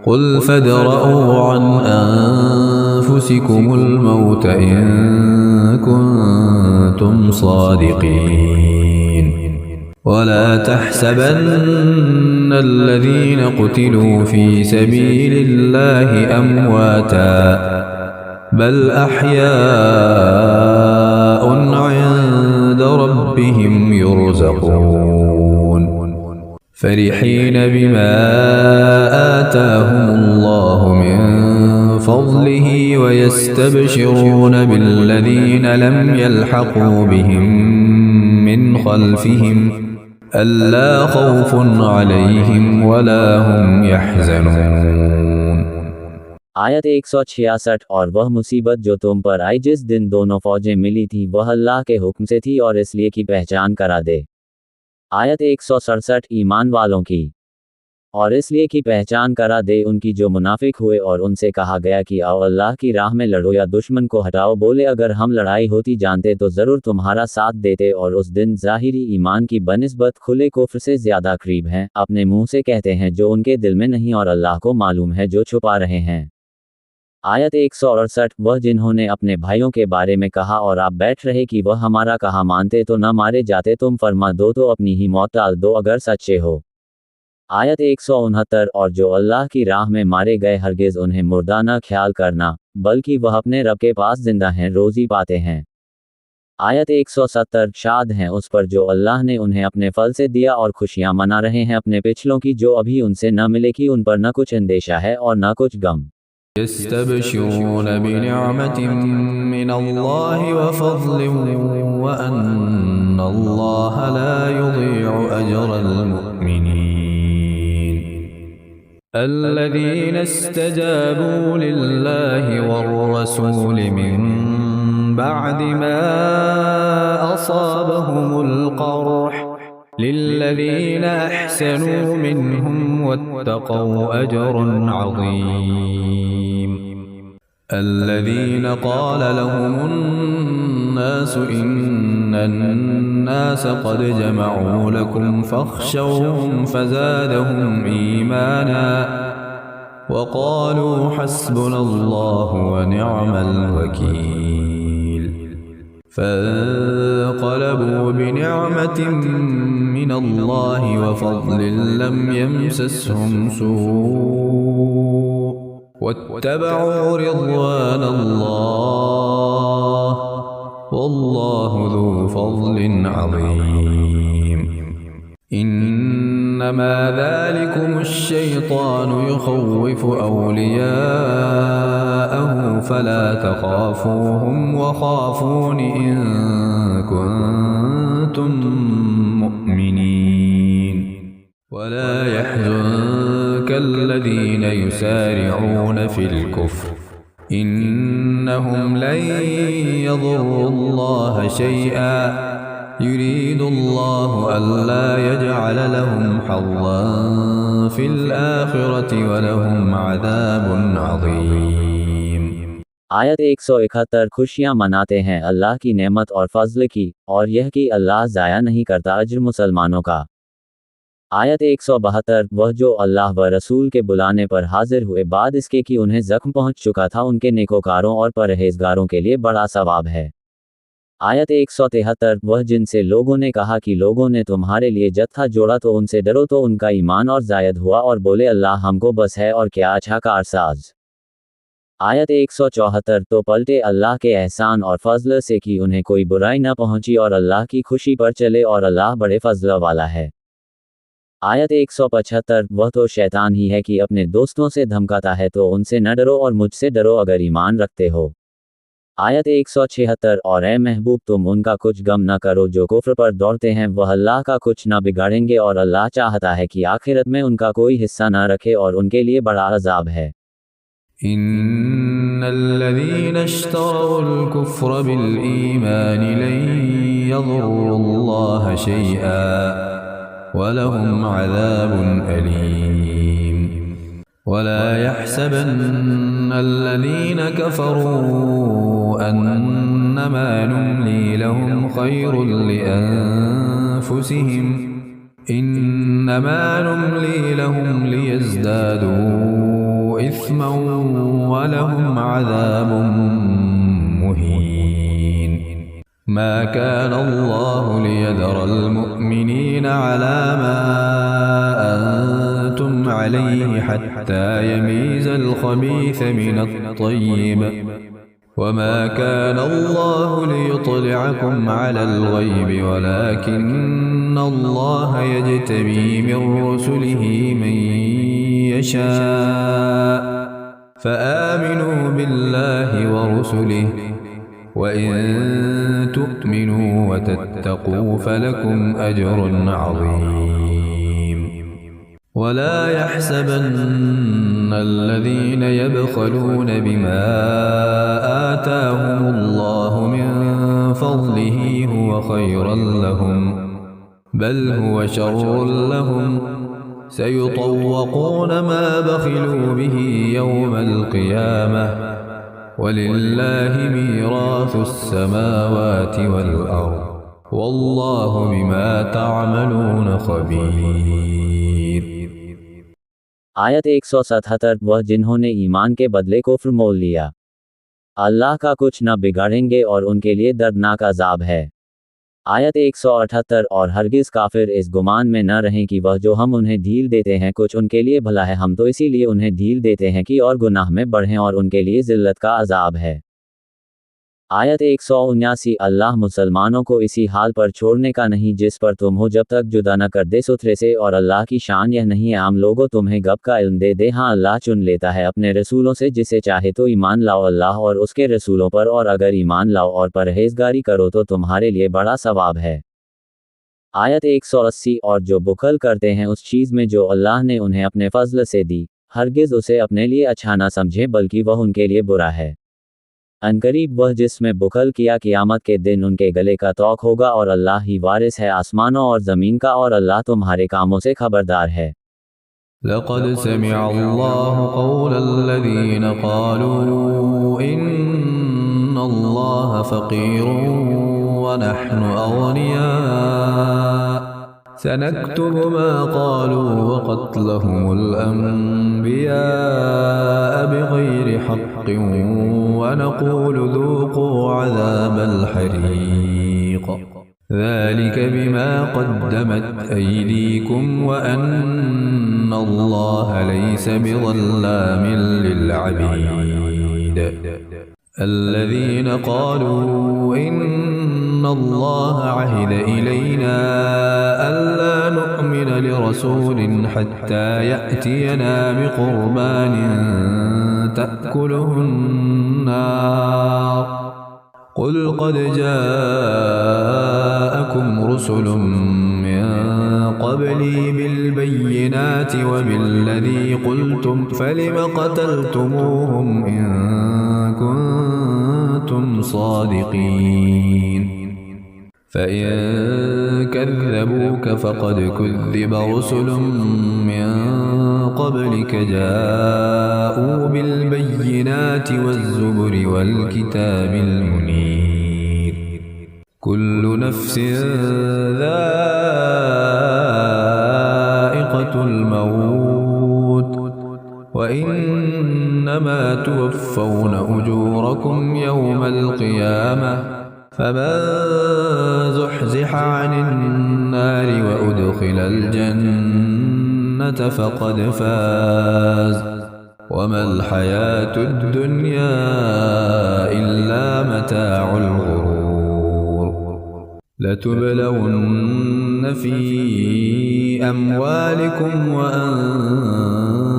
قل فادرءوا عن أنفسكم الموت إن كنتم صادقين ولا تحسبن الذين قتلوا في سبيل الله أمواتا بل أحياء عند ربهم يرزقون فرحين بما آتاهم الله من فضله ويستبشرون بالذين لم يلحقوا بهم من خلفهم ألا خوف عليهم ولا هم يحزنون। आयत 166 और वह मुसीबत जो तुम पर आई जिस दिन दोनों फौजें मिली थी वह अल्लाह के हुक्म से थी और इसलिए की पहचान करा दे। आयत 167 ईमान वालों की और इसलिए की पहचान करा दे उनकी जो मुनाफिक हुए और उनसे कहा गया कि आओ अल्लाह की राह में लड़ो या दुश्मन को हटाओ, बोले अगर हम लड़ाई होती जानते तो ज़रूर तुम्हारा साथ देते और उस दिन ज़ाहिरी ईमान की बनिस्बत खुले कुफ्र से ज़्यादा करीब हैं, अपने मुंह से कहते हैं जो उनके दिल में नहीं और अल्लाह को मालूम है जो छुपा रहे हैं। आयत 168 वह जिन्होंने अपने भाइयों के बारे में कहा और आप बैठ रहे कि वह हमारा कहा मानते तो न मारे जाते, तुम फरमा दो तो अपनी ही मौत टाल दो अगर सच्चे हो। आयत 169 और जो अल्लाह की राह में मारे गए हरगिज़ उन्हें मुर्दा न ख्याल करना, बल्कि वह अपने रब के पास जिंदा हैं, रोज़ी पाते हैं। आयत 170 शाद हैं उस पर जो अल्लाह ने उन्हें अपने फल से दिया और खुशियां मना रहे हैं अपने पिछलों की जो अभी उनसे न मिलेगी, उन पर न कुछ अंदेशा है और न कुछ गम। यस्तबशिरून बिनिअमतिन मिनल्लाहि व फज़लिन व अन्नल्लाह ला युज़ीअु अजरल मुमिनीन अल्लज़ीना इस्तजाबू लिल्लाहि वर्रसूलि मिन بعد ما أصابهم القرح للذين أحسنوا منهم واتقوا أجر عظيم الذين قال لهم الناس إن الناس قد جمعوا لكم فاخشوهم فزادهم إيمانا وقالوا حسبنا الله ونعم الوكيل فانقلبوا بنعمة من الله وفضل لم يمسسهم سوء واتبعوا رضوان الله والله ذو فضل عظيم إنما ذلكم الشيطان يخوف أولياءه فلا تخافوهم وخافون إن كنتم مؤمنين ولا يحزنك الذين يسارعون في الكفر إنهم لن يضروا الله شيئا يريد الله ألا يجعل لهم حظا في الآخرة ولهم عذاب عظيम। आयत 171 खुशियाँ मनाते हैं अल्लाह की नेमत और फजल की, और यह कि अल्लाह ज़ाया नहीं करता अज्र मुसलमानों का। आयत 172 वह जो अल्लाह व रसूल के बुलाने पर हाजिर हुए बाद इसके कि उन्हें ज़ख्म पहुँच चुका था, उनके नेकोकारों और परहेजगारों के लिए बड़ा सवाब है। आयत 173 वह जिनसे लोगों ने कहा कि लोगों ने तुम्हारे लिए जत्था जोड़ा तो उनसे डरो, तो उनका ईमान और जायद हुआ और बोले अल्लाह हमको बस है और क्या अच्छा कारसाज। आयत 174 तो पलटे अल्लाह के एहसान और फजल से कि उन्हें कोई बुराई न पहुंची और अल्लाह की खुशी पर चले और अल्लाह बड़े फजल वाला है। आयत 175 वह तो शैतान ही है कि अपने दोस्तों से धमकाता है, तो उनसे न डरो और मुझसे डरो अगर ईमान रखते हो। आयत 176 और ए महबूब तुम उनका कुछ गम न करो जो कुफ्र पर दौड़ते हैं, वह अल्लाह का कुछ न बिगाड़ेंगे और अल्लाह चाहता है कि आखिरत में उनका कोई हिस्सा न रखे और उनके लिए बड़ा अज़ाब है। इन्नल्लज़ीना इश्तरौल कुफ्र बिल ईमान लन यज़ुर्रुल्लाह शैआ वलहुम अज़ाबुन अलीम वला यहसबन्नल्लज़ीना कफ़रू अन्नमा नुम्ली लहुम खैरुल लिअन्फुसिहिम इन्नमा नुम्ली लहुम लियज़दादू इस्मा वलहुम अज़ाबुन मुहीन मा कान अल्लाहु लियज़रल मुअ्मिनीना अला मा अंतुम अलैहि हत्ता यमीज़ल खबीथ मिनत तय्यिब वमा कान अल्लाहु लियुत्लिअकुम अलल गैब वलाकिन्न अल्लाह यज्तबी मिन रुसुलिहि मन यशा फ़आमिनू बिल्लाहि व रुसुलिहि वइन तु'मिनू व तत्तक़ू फ़लकुम अज्रुन अज़ीम वला यहसबन्नल्लज़ीन यबख़लून बिमा आताहुमुल्लाहु मिन फ़ज़लिहि हुव खैरन लहुम बल हुव शर्रुन लहुम सयुतव्वक़ून मा बख़िलू बिहि यौमल क़ियामह वलिल्लाहि मीराथुस समावाति वल अर्ज़ वल्लाहु बिमा तअमलून ख़बीर। आयत 177 वह जिन्होंने ईमान के बदले कुफ्र मोल लिया, अल्लाह का कुछ न बिगाड़ेंगे और उनके लिए दर्दनाक अज़ाब है। आयत 178 और हरगिज़ काफिर इस गुमान में न रहें कि वह जो हम उन्हें ढील देते हैं कुछ उनके लिए भला है, हम तो इसीलिए उन्हें ढील देते हैं कि और गुनाह में बढ़ें और उनके लिए ज़िल्लत का अज़ाब है। आयत 179 अल्लाह मुसलमानों को इसी हाल पर छोड़ने का नहीं जिस पर तुम हो जब तक जुदा न कर दे सुथरे से, और अल्लाह की शान यह नहीं है आम लोगों तुम्हें गब का इल्म दे दे, हाँ अल्लाह चुन लेता है अपने रसूलों से जिसे चाहे तो ईमान लाओ अल्लाह और उसके रसूलों पर, और अगर ईमान लाओ और परहेजगारी करो तो तुम्हारे लिए बड़ा सवाब है। आयत 180 और जो बुखल करते हैं उस चीज़ में जो अल्लाह ने उन्हें अपने फजल से दी, हरगिज़ उसे अपने लिए अच्छा ना समझें बल्कि वह उनके लिए बुरा है। अनकरीब वह जिसमें बुखल किया क़यामत के दिन उनके गले का तौक होगा, और अल्लाह ही वारिस है आसमानों और ज़मीन का, और अल्लाह तुम्हारे कामों से खबरदार है। लक़द समिअल्लाहु क़ौलल्लज़ीन क़ालू इन्नल्लाह फ़क़ीरुन व नहनु अग़निया सनक्तुबु मा क़ालू व क़त्लहुमुल अंबिया बिग़ैरि हक़्क़िन व नक़ूलु ज़ूक़ू अज़ाबल हरीक़ ज़ालिक बिमा क़द्दमत अयदीकुम व अन्नल्लाह लैसा बिज़ल्लामिन लिलअबीद الذين قالوا إن الله عهد إلينا ألا نؤمن لرسول حتى يأتينا بقربان تأكله النار قل قد جاءكم رسل من قبلي بالبينات وبالذي قلتم فلم قتلتموهم إن كنتم صادقين فإن كذبوك فقد كذب رسل من قبلك جاءوا بالبينات والزبر والكتاب المنير كل نفس ذائقة الموت وإنما توفون أجوركم يوم القيامة فمن زحزح عن النار وأدخل الجنة فقد فاز وما الحياة الدنيا إلا متاع الغرور لتبلون في أموالكم وأنفسكم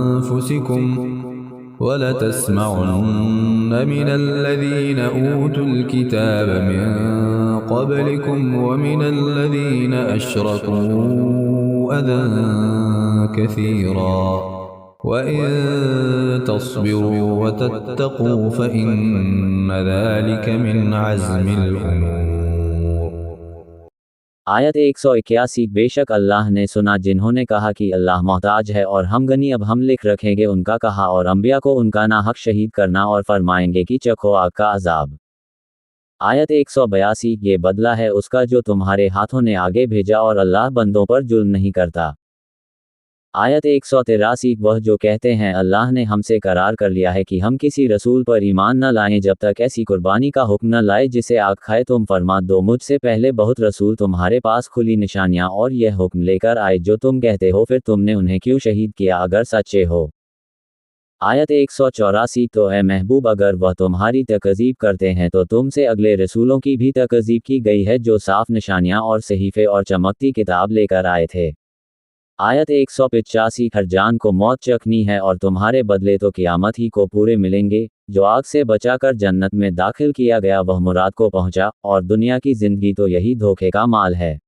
ولتسمعن من الذين أوتوا الكتاب من قبلكم ومن الذين أشركوا أذى كثيرا وإن تصبروا وتتقوا فإن ذلك من عزم الأمور। आयत 181 बेशक अल्लाह ने सुना जिन्होंने कहा कि अल्लाह मोहताज है और हम गनी, अब हम लिख रखेंगे उनका कहा और अंबिया को उनका नाहक शहीद करना और फरमाएंगे कि चखो आग का अजाब। आयत 182 ये बदला है उसका जो तुम्हारे हाथों ने आगे भेजा और अल्लाह बंदों पर जुल्म नहीं करता। आयत 183 वह जो कहते हैं अल्लाह ने हमसे करार कर लिया है कि हम किसी रसूल पर ईमान न लाएं जब तक ऐसी कुर्बानी का हुक्म न लाए जिसे आग खाए, तुम फरमा दो मुझसे पहले बहुत रसूल तुम्हारे पास खुली निशानियां और यह हुक्म लेकर आए जो तुम कहते हो, फिर तुमने उन्हें क्यों शहीद किया अगर सच्चे हो। आयत 184 तो ए महबूब अगर वह तुम्हारी तकज़ीब करते हैं तो तुमसे अगले रसूलों की भी तकज़ीब की गई है जो साफ निशानियां और सहीफ़े और चमकती किताब लेकर आए थे। आयत 185 हर जान को मौत चखनी है और तुम्हारे बदले तो क़यामत ही को पूरे मिलेंगे। जो आग से बचाकर जन्नत में दाखिल किया गया वह मुराद को पहुंचा, और दुनिया की ज़िंदगी तो यही धोखे का माल है।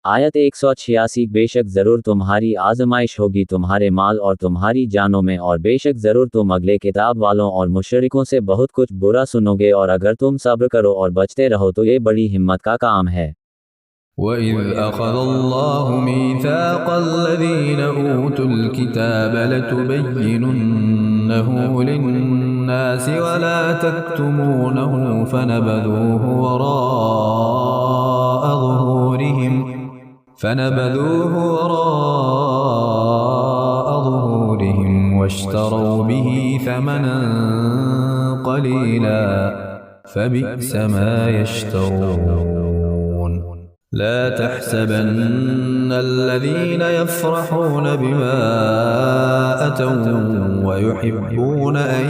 आयत 186 बेशक ज़रूर तुम्हारी आज़माइश होगी तुम्हारे माल और तुम्हारी जानों में, और बेशक ज़रूर तुम अगले किताब वालों और मुशरिकों से बहुत कुछ बुरा सुनोगे, और अगर तुम सब्र करो और बचते रहो तो ये बड़ी हिम्मत का काम है। وَإِذْ أَخَذَ اللَّهُ مِيثَاقَ الَّذِينَ أُوتُوا الْكِتَابَ لَتُبَيِّنُنَّهُ لِلنَّاسِ وَلَا تَكْتُمُونَهُ فَنَبَذُوهُ وَرَاءَ ظُهُورِهِمْ وَاشْتَرَوْا بِهِ ثَمَنًا قَلِيلًا فَبِئْسَ مَا يَشْتَرُونَ لا تحسبن الذين يفرحون بما أتوا ويحبون أن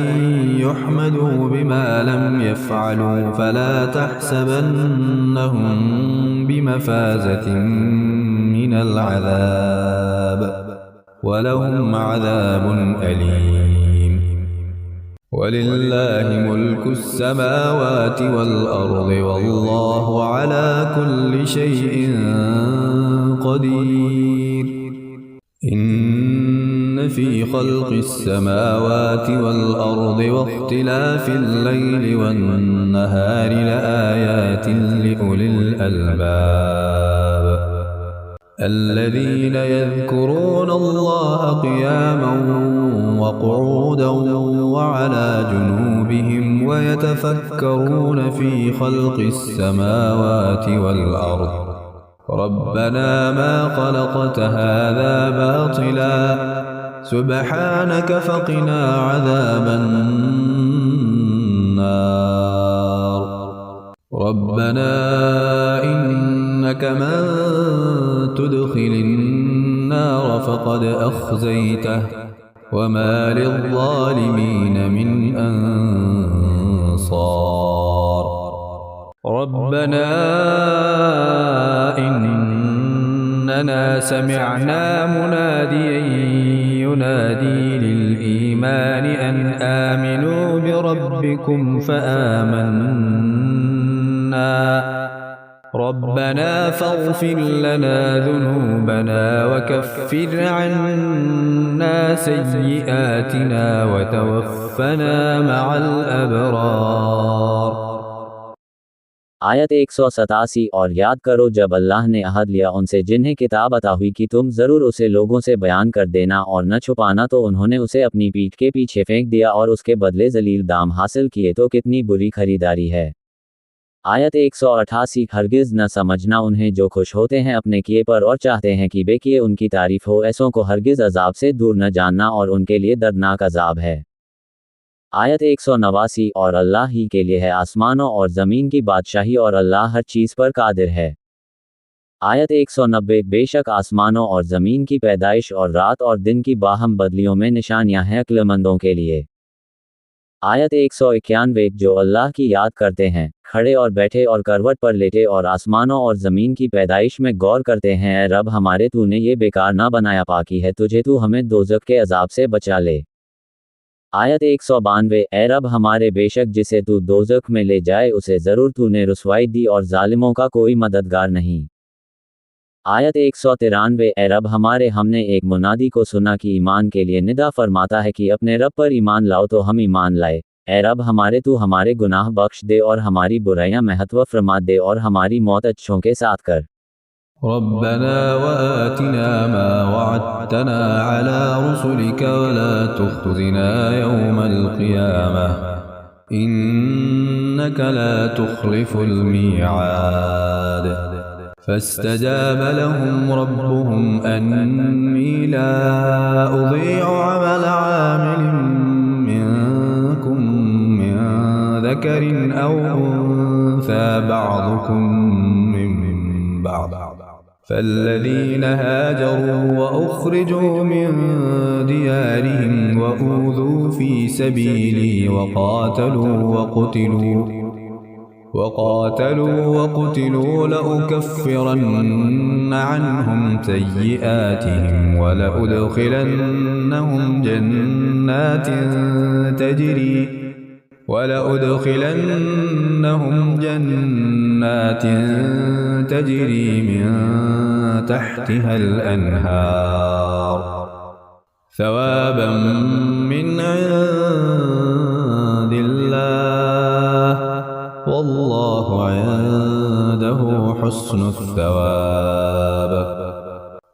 يحمدوا بما لم يفعلوا فلا تحسبنهم بمفازة من العذاب ولهم عذاب أليم. ولله ملك السماوات والأرض والله على كل شيء قدير. إن في خلق السماوات والأرض واختلاف الليل والنهار لآيات لأولي الألباب الذين يذكرون الله قياما وقعودا وعلى جنوبهم ويتفكرون في خلق السماوات والأرض ربنا ما خلقت هذا باطلا سبحانك فقنا عذاب النار. ربنا إنك من تدخل النار فقد أخزيته وما للظالمين من أنصار. ربنا إننا سمعنا مناديا ينادي للإيمان أن آمنوا بربكم فآمنا ربنا فاغفر لنا ذنوبنا وكفر عنا سيئاتنا وتوفنا مع الأبرار. आयत 187 और याद करो जब अल्लाह ने अहद लिया उनसे जिन्हें किताब अता हुई कि तुम ज़रूर उसे लोगों से बयान कर देना और न छुपाना, तो उन्होंने उसे अपनी पीठ के पीछे फेंक दिया और उसके बदले जलील दाम हासिल किए, तो कितनी बुरी खरीदारी है। आयत 188 हरगिज़ न समझना उन्हें जो खुश होते हैं अपने किए पर और चाहते हैं कि बेकिए उनकी तारीफ हो, ऐसों को हरगिज़ अजाब से दूर न जानना और उनके लिए दर्दनाक अजाब है। आयत 189 और अल्लाह ही के लिए है आसमानों और ज़मीन की बादशाही और अल्लाह हर चीज़ पर कादिर है। आयत 190 बेशक आसमानों और ज़मीन की पैदाइश और रात और दिन की बाहम बदलियों में निशानियां हैं अक्लमंदों के लिए। आयत 191 जो अल्लाह की याद करते हैं, खड़े और बैठे और करवट पर लेटे और आसमानों और ज़मीन की पैदाइश में गौर करते हैं, ऐ रब हमारे तूने ये बेकार ना बनाया, पाकी है तुझे, तू हमें दोज़ख के अजाब से बचा ले। आयत 192 ऐ रब हमारे बेशक जिसे तू दोज़ख में ले जाए उसे ज़रूर तूने रुसवाई दी और जालिमों का कोई मददगार नहीं। आयत 193 ऐ रब हमारे हमने एक मुनादी को सुना कि ईमान के लिए निदा फरमाता है कि अपने रब पर ईमान लाओ, तो हम ईमान लाए। ऐ रब हमारे तू हमारे गुनाह बख्श दे और हमारी बुराइयां महत्व फरमा दे और हमारी मौत अच्छों के साथ कर। रब्बना वआतिना मा वअदतना अला रुसुलिका वला तुख्ज़िना यौमल क़ियामह इन्नका ला तुख़्लिफ़ुल मीआद। فاستجاب لهم ربهم أني لا أضيع عمل عامل منكم من ذكر أو أنثى بعضكم من بعض، فالذين هاجروا وأخرجوا من ديارهم وأوذوا في سبيلي وقاتلوا وقتلوا لأكفرن عنهم سيئاتهم ولأدخلنهم جنات تجري من تحتها الأنهار ثوابا من عند الله والله عنده حسن الثواب.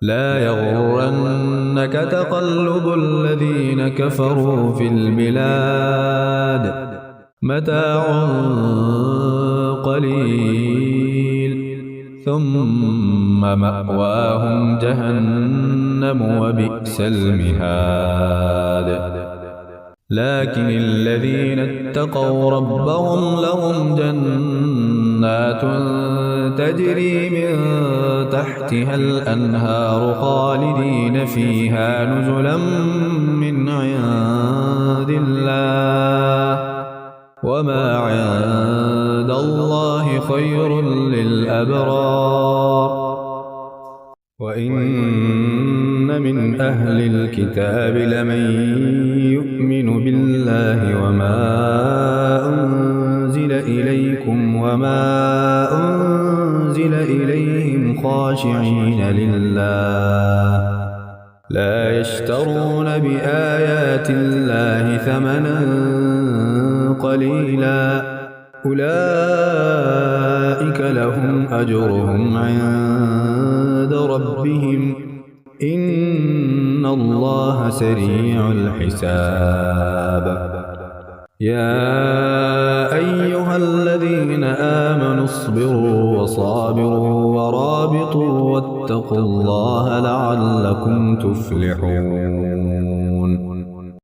لا يغرنك تقلب الذين كفروا في البلاد متاع قليل ثم مأواهم جهنم وبئس المهاد. لكن الذين اتقوا ربهم لهم جنات جنات تجري من تحتها الأنهار خالدين فيها نزلا من عند الله وما عند الله خير للأبرار وإن من أهل الكتاب لمن يؤمن بالله وما أنزل إليكم وما أنزل إليهم خاشعين لله لا يشترون بآيات الله ثمنا قليلا أولئك لهم أجرهم عند ربهم إن الله سريع الحساب يا أيها الذين آمنوا اصبروا وصابروا ورابطوا واتقوا الله لعلكم تفلحون।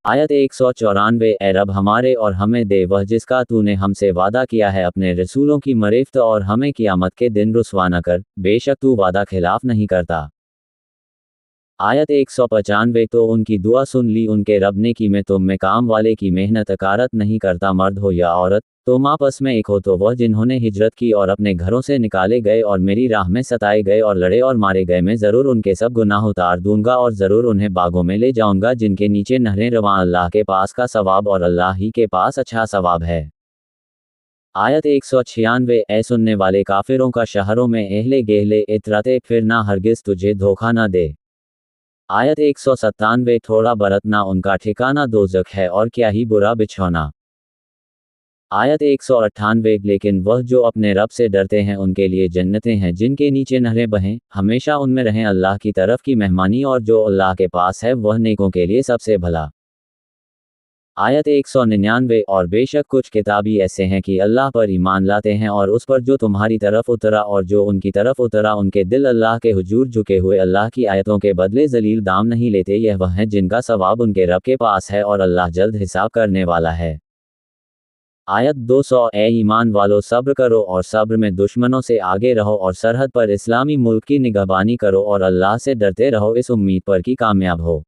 आयत 194 ए रब हमारे और हमें दे वह जिसका तूने हमसे वादा किया है अपने रसूलों की मरेफ्त और हमें क़यामत के दिन रुसवा न कर, बेशक तू वादा खिलाफ नहीं करता। आयत 195 तो उनकी दुआ सुन ली उनके रब ने कि मैं तुम में काम वाले की मेहनत अकारत नहीं करता, मर्द हो या औरत, तुम आपस में एक हो। तो वह जिन्होंने हिजरत की और अपने घरों से निकाले गए और मेरी राह में सताए गए और लड़े और मारे गए, मैं ज़रूर उनके सब गुनाह उतार दूंगा और ज़रूर उन्हें बागों में ले जाऊंगा जिनके नीचे नहरें रवां, अल्लाह के पास का सवाब और अल्लाह ही के पास अच्छा सवाब है। आयत 196 ए सुनने वाले काफिरों का शहरों में अहले गेहले इतराते फिरना हरगिज़ तुझे धोखा न दे। आयत 197 थोड़ा बरतना उनका ठिकाना दोज़ख है और क्या ही बुरा बिछौना। आयत 198 लेकिन वह जो अपने रब से डरते हैं उनके लिए जन्नतें हैं जिनके नीचे नहरें बहें, हमेशा उनमें रहें, अल्लाह की तरफ की मेहमानी और जो अल्लाह के पास है वह नेकों के लिए सबसे भला। आयत 199 और बेशक कुछ किताबी ऐसे हैं कि अल्लाह पर ईमान लाते हैं और उस पर जो तुम्हारी तरफ उतरा और जो उनकी तरफ उतरा उनके दिल अल्लाह के हुजूर झुके हुए अल्लाह की आयतों के बदले जलील दाम नहीं लेते, यह वह हैं जिनका सवाब उनके रब के पास है और अल्लाह जल्द हिसाब करने वाला है। आयत 200 ए ईमान वालो सब्र करो और सब्र में दुश्मनों से आगे रहो और सरहद पर इस्लामी मुल्क की निगहबानी करो और अल्लाह से डरते रहो इस उम्मीद पर कि कामयाब हो।